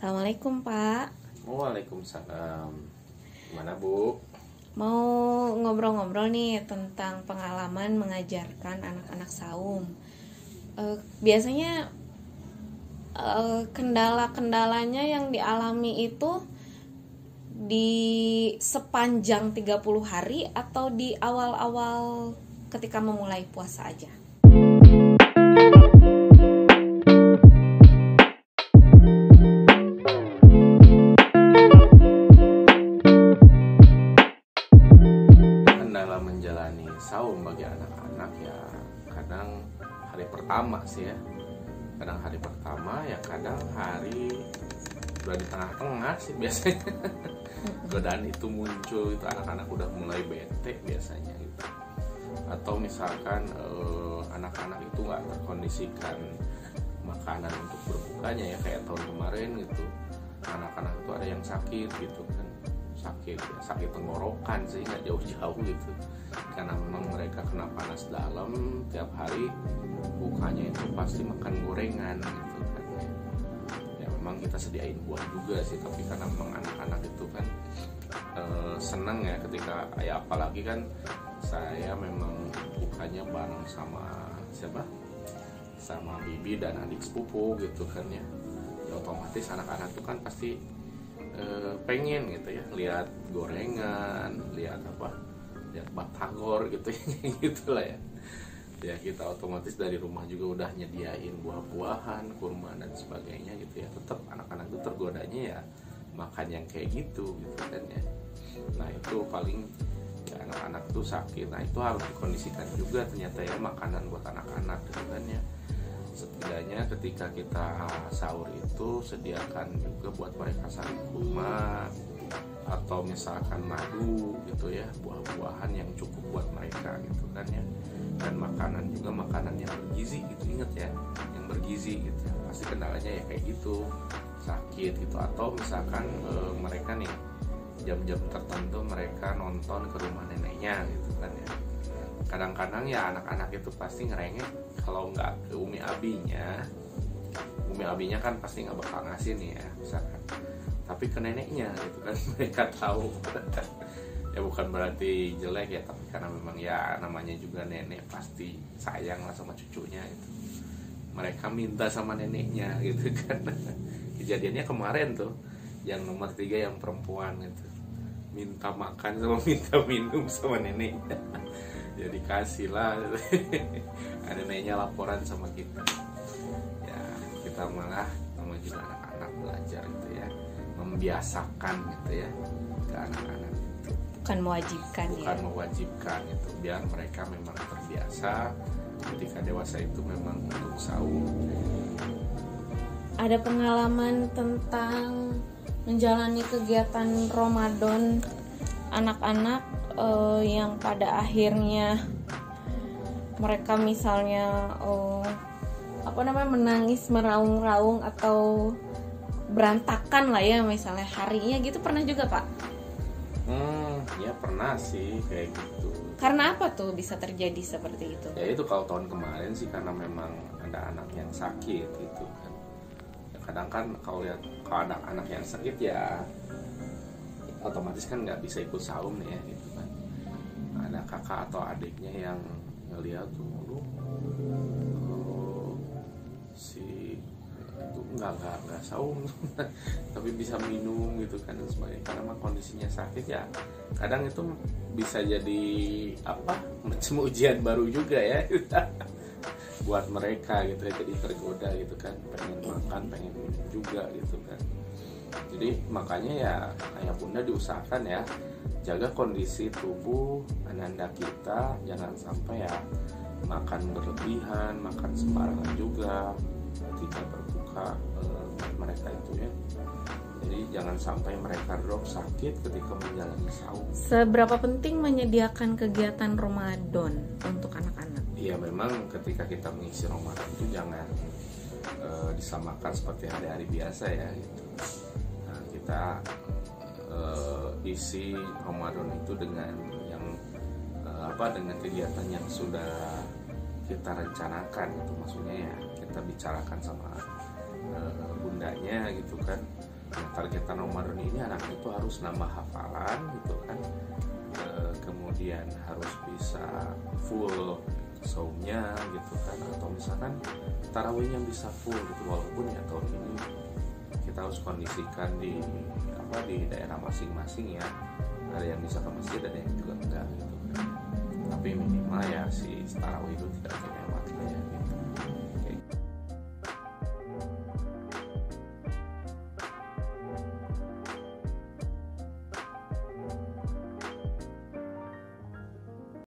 Assalamualaikum Pak. Waalaikumsalam. Gimana Bu? Mau ngobrol-ngobrol nih tentang pengalaman mengajarkan anak-anak saum. Biasanya kendala-kendalanya yang dialami itu di sepanjang 30 hari atau di awal-awal ketika memulai puasa aja? Kendala menjalani saum bagi anak-anak ya kadang hari pertama sih ya. Kadang hari pertama ya kadang hari udah di tengah-tengah sih biasanya. Godaan itu muncul, itu anak-anak udah mulai bete biasanya gitu. Atau misalkan anak-anak itu nggak terkondisikan makanan untuk berbukanya ya kayak tahun kemarin gitu. Anak-anak itu ada yang sakit gitu kan, sakit tenggorokan sih, nggak jauh-jauh gitu karena memang mereka kena panas dalam tiap hari, bukanya itu pasti makan gorengan gitu kan ya. Memang kita sediain buah juga sih, tapi karena memang anak-anak itu kan seneng ya ketika ya, apalagi kan saya memang bukanya bareng sama bibi dan adik sepupu gitu kan ya otomatis anak-anak itu kan pasti pengen gitu ya lihat gorengan, lihat batagor gitu gitulah ya. Ya kita otomatis dari rumah juga udah nyediain buah-buahan, kurma dan sebagainya gitu ya. Tetap anak-anak itu tergodanya ya makan yang kayak gitu kan ya. Nah itu paling ya, anak-anak tuh sakit. Nah itu harus dikondisikan juga ternyata ya makanan buat anak-anak gitu kan ya. Setidaknya ketika kita sahur itu sediakan juga buat mereka sari kurma atau misalkan madu gitu ya, buah-buahan yang cukup buat mereka gitu kan ya. Dan makanan juga makanan yang bergizi gitu, inget ya, yang bergizi gitu. Pasti kendalanya ya kayak gitu, sakit gitu. Atau misalkan mereka nih jam-jam tertentu mereka nonton ke rumah neneknya gitu kan ya. Kadang-kadang ya anak-anak itu pasti ngerengek kalau nggak ke umi abinya kan pasti nggak bakal ngasih nih ya misalkan, tapi ke neneknya gitu kan mereka tahu ya bukan berarti jelek ya, tapi karena memang ya namanya juga nenek pasti sayang lah sama cucunya itu, mereka minta sama neneknya gitu kan. Kejadiannya kemarin tuh yang nomor 3 yang perempuan gitu minta makan sama minta minum sama neneknya. Jadi kasih lah. Ada neneknya laporan sama kita ya, kita malah sama juga anak-anak belajar gitu ya, membiasakan gitu ya ke anak-anak itu. Bukan mewajibkan itu biar mereka memang terbiasa ketika dewasa itu memang untuk sahur. Ada pengalaman tentang menjalani kegiatan Ramadan anak-anak yang pada akhirnya mereka misalnya menangis meraung-raung atau berantakan lah ya misalnya harinya gitu, pernah juga Pak? Ya pernah sih kayak gitu. Karena apa tuh bisa terjadi seperti itu? Ya itu kalau tahun kemarin sih karena memang ada anak yang sakit gitu kan. Ya, kadang kan kalau lihat kalau anak-anak yang sakit ya otomatis kan nggak bisa ikut saum nih ya gitu kan. Ada kakak atau adiknya yang ngeliat tuh si itu nggak saum tapi bisa minum gitu kan dan sebagainya, karena memang kondisinya sakit ya. Kadang itu bisa jadi macam ujian baru juga ya buat mereka gitu ya, jadi tergoda gitu kan, pengen makan pengen minum juga gitu kan. Jadi makanya ya ayah bunda diusahakan ya jaga kondisi tubuh ananda kita, jangan sampai ya makan berlebihan, makan sembarangan juga ketika berbuka mereka itu ya. Jadi jangan sampai mereka drop sakit ketika menjalani sahur. Seberapa penting menyediakan kegiatan Ramadan untuk anak-anak? Iya memang ketika kita mengisi Ramadan itu jangan disamakan seperti hari-hari biasa ya gitu. Nah, kita isi Ramadan itu dengan yang dengan kegiatan yang sudah kita rencanakan gitu, maksudnya ya kita bicarakan sama bundanya gitu kan, Nah, targetan Ramadan ini anak itu harus nambah hafalan gitu kan. Kemudian harus bisa full saumnya gitu kan, atau misalkan tarawihnya bisa full gitu, walaupun ya tahun ini kita harus kondisikan di daerah masing-masing ya, ada yang bisa ke masjid, ada yang juga enggak gitu kan. Tapi minimal ya si tarawih itu tidak terlewat lah ya gitu.